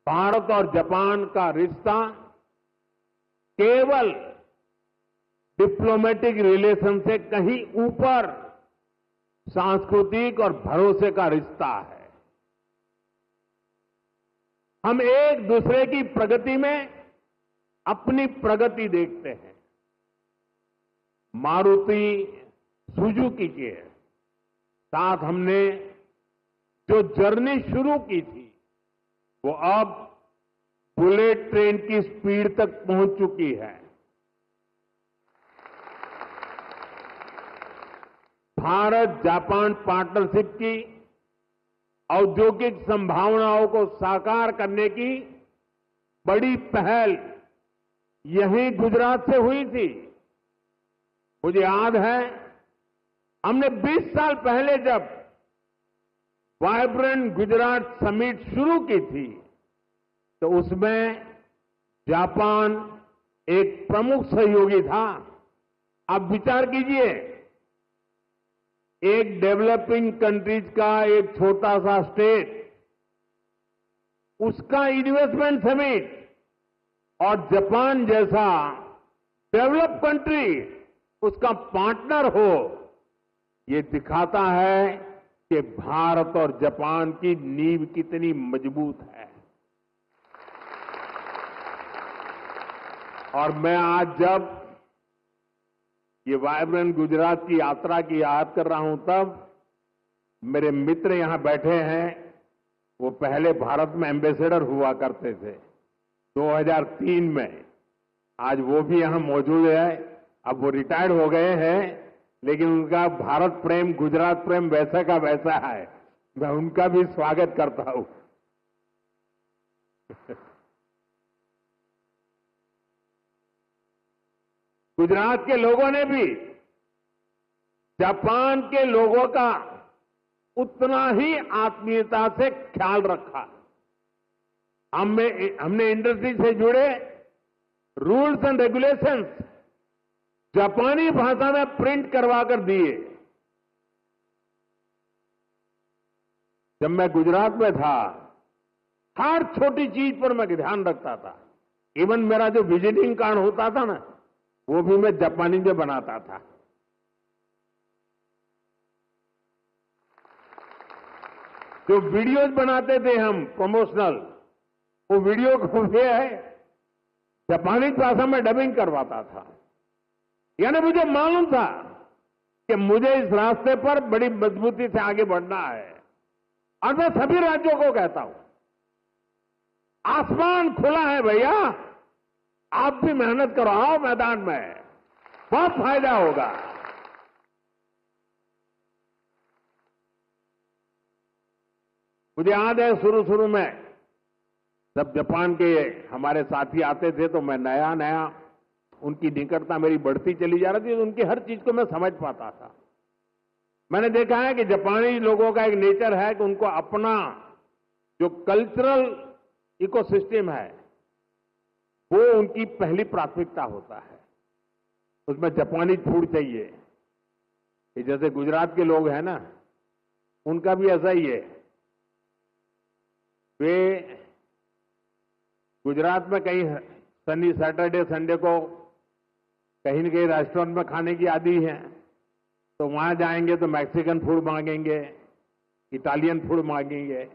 भारत और जापान का रिश्ता केवल डिप्लोमेटिक रिलेशन से कहीं ऊपर सांस्कृतिक और भरोसे का रिश्ता है। हम एक दूसरे की प्रगति में अपनी प्रगति देखते हैं। मारुति सुजुकी के साथ हमने जो जर्नी शुरू की थी वो अब बुलेट ट्रेन की स्पीड तक पहुंच चुकी है। भारत जापान पार्टनरशिप की औद्योगिक संभावनाओं को साकार करने की बड़ी पहल यहीं गुजरात से हुई थी। मुझे याद है हमने 20 साल पहले जब वाइब्रेंट गुजरात समिट शुरू की थी तो उसमें जापान एक प्रमुख सहयोगी था। आप विचार कीजिए, एक डेवलपिंग कंट्रीज का एक छोटा सा स्टेट, उसका इन्वेस्टमेंट समिट और जापान जैसा डेवलप कंट्री उसका पार्टनर हो, ये दिखाता है कि भारत और जापान की नींव कितनी मजबूत है। और मैं आज जब ये वाइब्रेंट गुजरात की यात्रा की याद कर रहा हूं तब मेरे मित्र यहां बैठे हैं, वो पहले भारत में एम्बेसडर हुआ करते थे 2003 में। आज वो भी यहां मौजूद है। अब वो रिटायर्ड हो गए हैं, लेकिन उनका भारत प्रेम, गुजरात प्रेम वैसा का वैसा है। मैं उनका भी स्वागत करता हूं। गुजरात के लोगों ने भी जापान के लोगों का उतना ही आत्मीयता से ख्याल रखा। हमने इंडस्ट्री से जुड़े रूल्स एंड रेगुलेशंस जापानी भाषा में प्रिंट करवा कर दिए। जब मैं गुजरात में था, हर छोटी चीज पर मैं ध्यान रखता था। इवन मेरा जो विजिटिंग कार्ड होता था ना, वो भी मैं जापानी में बनाता था। जो वीडियोज बनाते थे हम प्रमोशनल, वो वीडियो को भी है जापानी भाषा में डबिंग करवाता था। यानी मुझे मालूम था कि मुझे इस रास्ते पर बड़ी मजबूती से आगे बढ़ना है। और मैं सभी राज्यों को कहता हूं, आसमान खुला है भैया, आप भी मेहनत करो, आओ मैदान में, बहुत फायदा होगा। मुझे याद है शुरू में जब जापान के हमारे साथी आते थे तो मैं नया नया उनकी निकटता मेरी बढ़ती चली जा रही थी, तो उनकी हर चीज को मैं समझ पाता था। मैंने देखा है कि जापानी लोगों का एक नेचर है कि उनको अपना जो कल्चरल इकोसिस्टम है वो उनकी पहली प्राथमिकता होता है। उसमें जापानी फूड चाहिए। जैसे गुजरात के लोग हैं ना, उनका भी ऐसा ही है। वे गुजरात में कहीं शनि, सैटरडे, संडे को कहीं न कहीं रेस्टोरेंट में खाने की आदी है, तो वहां जाएंगे तो मैक्सिकन फूड मांगेंगे, इटालियन फूड मांगेंगे।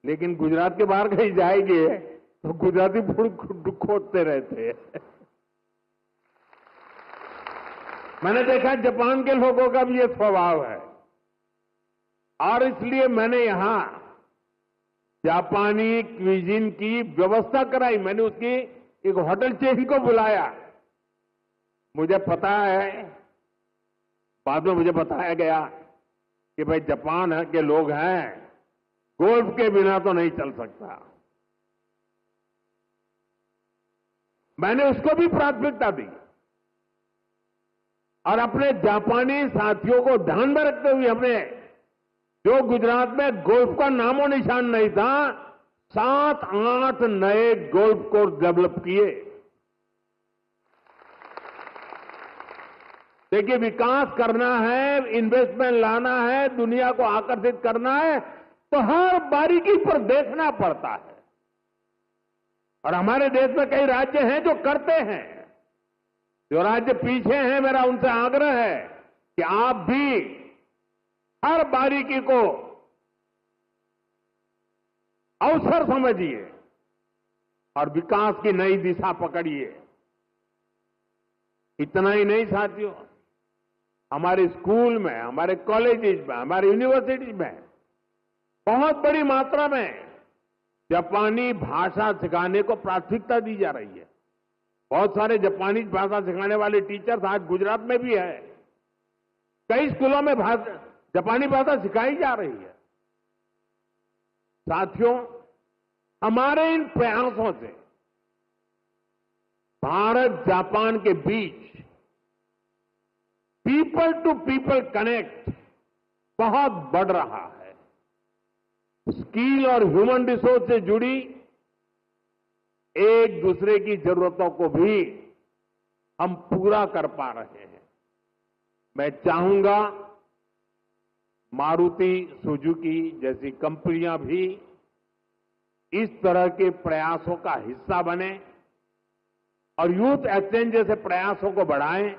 लेकिन गुजरात के बाहर कहीं जाएंगे तो गुजराती फूड खोजते रहते हैं। मैंने देखा जापान के लोगों का भी ये स्वभाव है, और इसलिए मैंने यहां जापानी क्विजीन की व्यवस्था कराई। मैंने उसकी एक होटल चेन को बुलाया। मुझे पता है, बाद में मुझे बताया गया कि भाई जापान के लोग हैं, गोल्फ के बिना तो नहीं चल सकता। मैंने उसको भी प्राथमिकता दी और अपने जापानी साथियों को ध्यान में रखते हुए हमने, जो गुजरात में गोल्फ का नामो निशान नहीं था, 7-8 नए गोल्फ कोर्स डेवलप किए। देखिए, विकास करना है, इन्वेस्टमेंट लाना है, दुनिया को आकर्षित करना है, तो हर बारीकी पर देखना पड़ता है। और हमारे देश में कई राज्य हैं जो करते हैं। जो राज्य पीछे हैं, मेरा उनसे आग्रह है कि आप भी हर बारीकी को अवसर समझिए और विकास की नई दिशा पकड़िए। इतना ही नहीं साथियों, हमारे स्कूल में, हमारे कॉलेजेस में, हमारे यूनिवर्सिटीज में बहुत बड़ी मात्रा में जापानी भाषा सिखाने को प्राथमिकता दी जा रही है। बहुत सारे जापानी भाषा सिखाने वाले टीचर्स आज गुजरात में भी है। कई स्कूलों में जापानी भाषा सिखाई जा रही है। साथियों, हमारे इन प्रयासों से भारत जापान के बीच पीपल टू पीपल कनेक्ट बहुत बढ़ रहा है। स्किल और ह्यूमन रिसोर्स से जुड़ी एक दूसरे की जरूरतों को भी हम पूरा कर पा रहे हैं। मैं चाहूंगा मारुति सुजुकी जैसी कंपनियां भी इस तरह के प्रयासों का हिस्सा बने और यूथ एक्सचेंज जैसे प्रयासों को बढ़ाएं